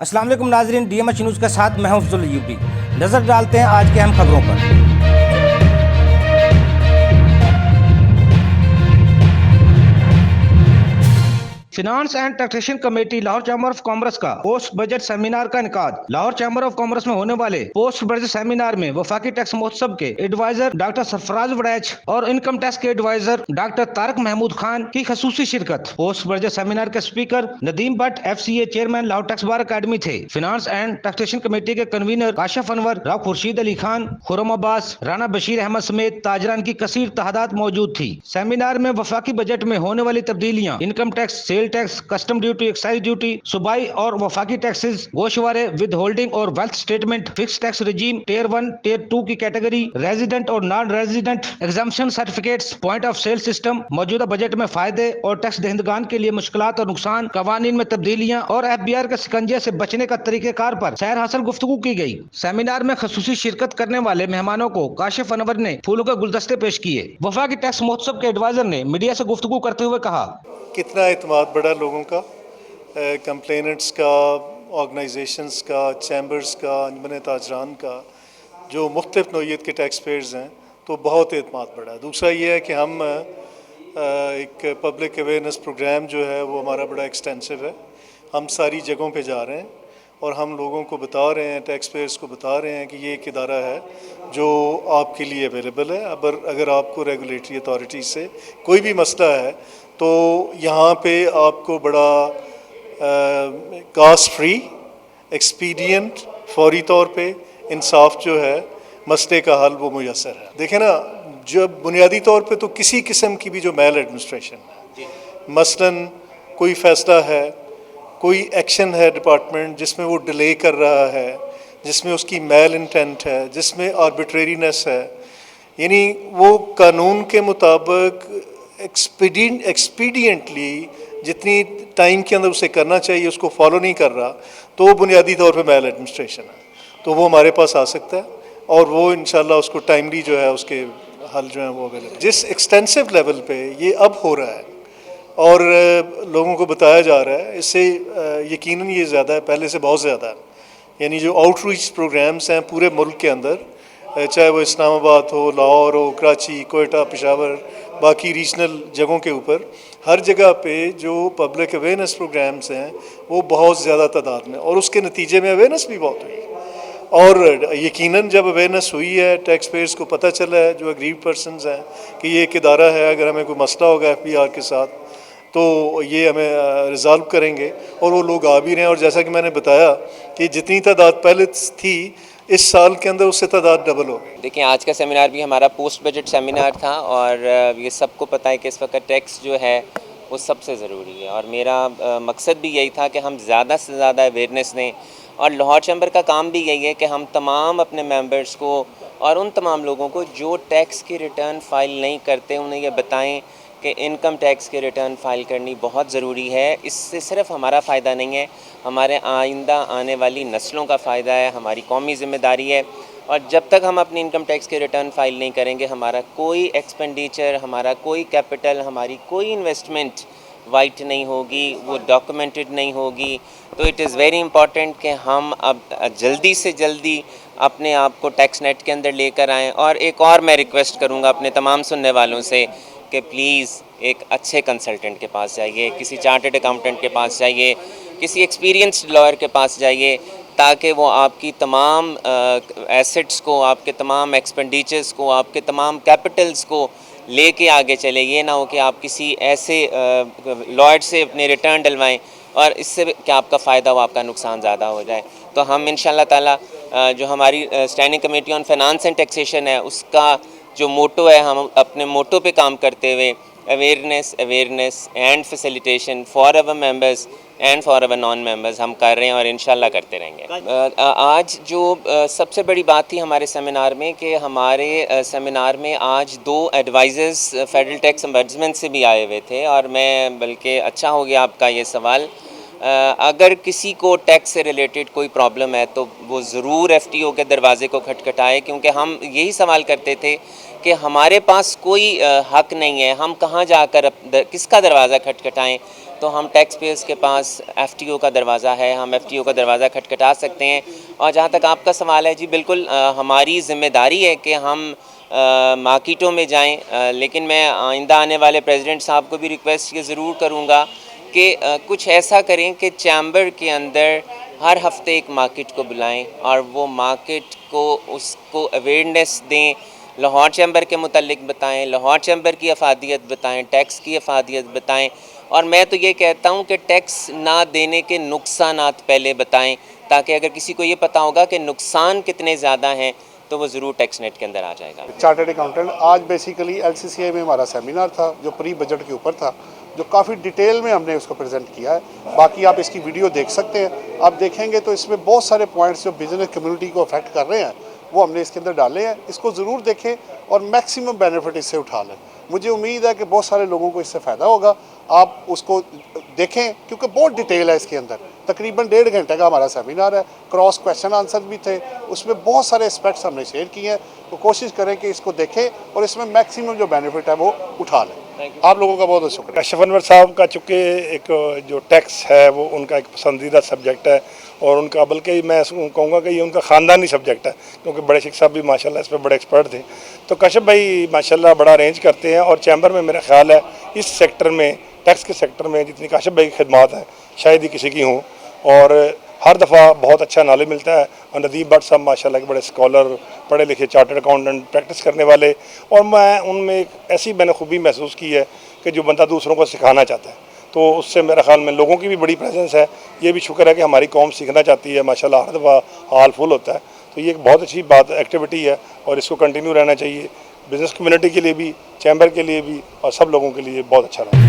अस्सलाम वालेकुम नाजरीन, DMH न्यूज़ के साथ मैं हूं अफजल यूबी। नज़र डालते हैं आज के अहम खबरों पर। Finance and taxation committee Lahore chamber of commerce का पोस्ट बजट सेमिनार का इनकाद। लाहौर चैम्बर ऑफ कॉमर्स में होने वाले पोस्ट बजट सेमिनार में वफाकी टैक्स महोत्सव के एडवाइजर डॉक्टर सरफराज वड़ैच और इनकम टैक्स के एडवाइजर डॉक्टर तारक महमूद खान की खसूसी शिरकत। पोस्ट बजट सेमिनार के speaker Nadeem Bhatt FCA chairman Lahore tax bar academy थे। फिनांस एंड टैक्सेशन कमेटी के कन्वीनर काशिफ अनवर, राव खुर्शीद अली खान, खुरम अब्बास, राना बशीर अहमद समेत ताजरान की कसीर तादाद मौजूद थी। सेमिनार में वफाकी बजट में होने वाली तब्दीलियां, income tax, sale tax, custom duty, excise duty, सूबाई और वफाकी टैक्सेस, गोशवारे, विद होल्डिंग और wealth statement, fix tax regime, tier 1, tier 2 की कैटेगरी, रेजिडेंट और non resident exemption certificates, point of sale system, मौजूदा बजट में फायदे और टैक्स दहिंदगान के लिए मुश्किलात और नुकसान, कवानीन में तब्दीलियां और FBR के शिकंजे से बचने का तरीकेकार पर सैर हासिल गुफ्तगू की गई। सेमिनार में खसूसी शिरकत करने वाले मेहमानों को काशिफ अनवर ने फूलों के गुलदस्ते पेश किए। वफाकी टैक्स महोत्सव के एडवाइजर ने मीडिया से गुफ्तगू करते हुए कहा, कितना एतमाद बढ़ा लोगों का, कंप्लेनेंट्स का, ऑर्गेनाइजेशंस का, चैम्बर्स का, अंजमन ताजरान का, जो मुख्तलिफ नौइयत के टैक्स पेयर्स हैं, तो बहुत एतमाद बढ़ा। दूसरा ये है कि हम एक पब्लिक अवेयरनेस प्रोग्राम जो है वो हमारा बड़ा एक्सटेंसिव है। हम सारी जगहों पे जा रहे हैं और हम लोगों को बता रहे हैं, टैक्स पेयर्स को बता रहे हैं कि ये एक इदारा है जो आपके लिए अवेलेबल है। अगर आपको रेगुलेटरी अथॉरिटी से कोई भी मसला है तो यहाँ पे आपको बड़ा कास्ट फ्री, एक्सपीडियंट, फौरी तौर पे इंसाफ जो है मसले का हल वो मुयसर है। देखें ना, जब बुनियादी तौर पे तो किसी किस्म की भी जो मेल एडमिनिस्ट्रेशन है, मसलन कोई फ़ैसला है, कोई एक्शन है डिपार्टमेंट जिसमें वो डिले कर रहा है, जिसमें उसकी मेल इंटेंट है, जिसमें आर्बिट्रेरीनेस है, यानी वो कानून के मुताबिक एक्सपीडियंटली जितनी टाइम के अंदर उसे करना चाहिए उसको फॉलो नहीं कर रहा, तो वो बुनियादी तौर पे मेल एडमिनिस्ट्रेशन है। तो वो हमारे पास आ सकता है और वो इंशाल्लाह उसको टाइमली जो है उसके हल जो है वो अवेलेबल। जिस एक्सटेंसिव लेवल पे ये अब हो रहा है और लोगों को बताया जा रहा है, इससे यकीनन ये ज़्यादा है, पहले से बहुत ज़्यादा है। यानी जो आउटरीच प्रोग्राम्स हैं पूरे मुल्क के अंदर, चाहे वो इस्लामाबाद हो, लाहौर हो, कराची, कोयटा, पेशावर, बाकी रीजनल जगहों के ऊपर, हर जगह पे जो पब्लिक अवेयरनेस प्रोग्राम्स हैं वो बहुत ज़्यादा तादाद में, और उसके नतीजे में अवेयरनेस भी बहुत हुई। और यकीनन जब अवेयरनेस हुई है, टैक्स पेयर्स को पता चला है, जो अग्रीव पर्सनस हैं, कि ये एक इदारा है, अगर हमें कोई मसला होगा FBR के साथ तो ये हमें रिजॉल्व करेंगे, और वो लोग आ भी रहे हैं। और जैसा कि मैंने बताया कि जितनी तादाद पहले थी, इस साल के अंदर उससे तादाद डबल हो गई। देखिए, आज का सेमिनार भी हमारा पोस्ट बजट सेमिनार था और ये सबको पता है कि इस वक्त टैक्स जो है वो सबसे ज़रूरी है, और मेरा मकसद भी यही था कि हम ज़्यादा से ज़्यादा अवेयरनेस दें। और लाहौर चैम्बर का काम भी यही है कि हम तमाम अपने मेंबर्स को और उन तमाम लोगों को जो टैक्स की रिटर्न फ़ाइल नहीं करते, उन्हें ये बताएं कि इनकम टैक्स की रिटर्न फ़ाइल करनी बहुत ज़रूरी है। इससे सिर्फ हमारा फ़ायदा नहीं है, हमारे आइंदा आने वाली नस्लों का फ़ायदा है, हमारी कौमी ज़िम्मेदारी है। और जब तक हम अपनी इनकम टैक्स की रिटर्न फ़ाइल नहीं करेंगे, हमारा कोई एक्सपेंडिचर, हमारा कोई कैपिटल, हमारी कोई इन्वेस्टमेंट वाइट नहीं होगी, वो डॉक्यूमेंटेड नहीं होगी। तो इट इज़ वेरी इंपॉर्टेंट कि हम अब जल्दी से जल्दी अपने आप को टैक्स नेट के अंदर लेकर आएँ। और एक और मैं रिक्वेस्ट करूँगा अपने तमाम सुनने वालों से कि प्लीज़ एक अच्छे कंसल्टेंट के पास जाइए, किसी चार्टर्ड अकाउंटेंट के पास जाइए, किसी एक्सपीरियंस्ड लॉयर के पास जाइए, ताकि वो आपकी तमाम एसेट्स को, आपके तमाम एक्सपेंडिचर्स को, आपके तमाम कैपिटल्स को लेके आगे चले। ये ना हो कि आप किसी ऐसे लॉयर से अपने रिटर्न डलवाएं और इससे क्या आपका फ़ायदा हो, आपका नुकसान ज़्यादा हो जाए। तो हम इंशाल्लाह ताला जो हमारी standing committee on finance and taxation है, उसका जो मोटो है, हम अपने मोटो पे काम करते हुए awareness and facilitation for our members and for our non members हम कर रहे हैं और इंशाल्लाह करते रहेंगे। आज जो सबसे बड़ी बात थी हमारे सेमिनार में कि हमारे सेमिनार में आज 2 एडवाइज़र्स फेडरल टैक्स ओम्बुड्समैन से भी आए हुए थे, और मैं बल्कि अच्छा हो गया आपका ये सवाल। अगर किसी को टैक्स से रिलेटेड कोई प्रॉब्लम है तो वो ज़रूर FTO के दरवाज़े को खटखटाए, क्योंकि हम यही सवाल करते थे कि हमारे पास कोई हक नहीं है, हम कहाँ जाकर किसका दरवाज़ा खटखटाएं। तो हम टैक्स पेयर्स के पास एफटीओ का दरवाज़ा है, हम एफटीओ का दरवाज़ा खटखटा सकते हैं। और जहाँ तक आपका सवाल है जी, बिल्कुल हमारी ज़िम्मेदारी है कि हम मार्केटों में जाएं, लेकिन मैं आइंदा आने वाले प्रेसिडेंट साहब को भी रिक्वेस्ट ये ज़रूर करूँगा कि कुछ ऐसा करें कि चैम्बर के अंदर हर हफ्ते एक मार्केट को बुलाएं और वो मार्केट को उसको अवेयरनेस दें, लाहौर चैम्बर के मुतल्लिक बताएं, लाहौर चैम्बर की अफादियत बताएं, टैक्स की अफादियत बताएं। और मैं तो ये कहता हूँ कि टैक्स ना देने के नुकसानात पहले बताएं, ताकि अगर किसी को ये पता होगा कि नुकसान कितने ज़्यादा हैं तो वो ज़रूर टैक्स नेट के अंदर आ जाएगा। चार्टर्ड अकाउंटेंट, आज बेसिकली LCCI में हमारा सेमिनार था जो प्री बजट के ऊपर था, जो काफ़ी डिटेल में हमने उसको प्रेजेंट किया है। बाकी आप इसकी वीडियो देख सकते हैं, आप देखेंगे तो इसमें बहुत सारे पॉइंट्स जो बिजनेस कम्युनिटी को अफेक्ट कर रहे हैं वो हमने इसके अंदर डाले हैं। इसको ज़रूर देखें और मैक्सिमम बेनिफिट इससे उठा लें। मुझे उम्मीद है कि बहुत सारे लोगों को इससे फ़ायदा होगा। आप उसको देखें क्योंकि बहुत डिटेल है इसके अंदर। तकरीबन 1.5 घंटे का हमारा सेमिनार है, क्रॉस क्वेश्चन आंसर भी थे, उसमें बहुत सारे एस्पेक्ट्स हमने शेयर किए हैं। तो कोशिश करें कि इसको देखें और इसमें मैक्सिमम जो बेनिफिट है वो उठा लें। आप लोगों का बहुत बहुत शुक्रिया। कशिफ अनवर साहब का चूँकि एक जो टैक्स है वो उनका एक पसंदीदा सब्जेक्ट है और उनका, बल्कि मैं कहूँगा कि ये उनका ख़ानदानी सब्जेक्ट है, क्योंकि बड़े शेख साहब भी माशाल्लाह इस पर बड़े एक्सपर्ट थे। तो कशिफ भाई माशाल्लाह बड़ा अरेंज करते हैं और चैम्बर में मेरा ख्याल है इस सेक्टर में, टैक्स के सेक्टर में जितनी काशिफ भाई की खिदमात हैं शायद ही किसी की हों और हर दफ़ा बहुत अच्छा नॉलेज मिलता है। और नदीम भट्ट साहब माशाल्लाह के बड़े स्कॉलर, पढ़े लिखे चार्टर्ड अकाउंटेंट, प्रैक्टिस करने वाले, और मैं उनमें एक ऐसी मैंने खूबी महसूस की है कि जो बंदा दूसरों को सिखाना चाहता है, तो उससे मेरा ख्याल में लोगों की भी बड़ी प्रेजेंस है। ये भी शुक्र है कि हमारी कौम सीखना चाहती है, माशाल्लाह हर दफ़ा हाल फुल होता है। तो ये एक बहुत अच्छी बात एक्टिविटी है और इसको कंटिन्यू रहना चाहिए, बिज़नेस कम्युनिटी के लिए भी, चैम्बर के लिए भी और सब लोगों के लिए बहुत अच्छा रहा।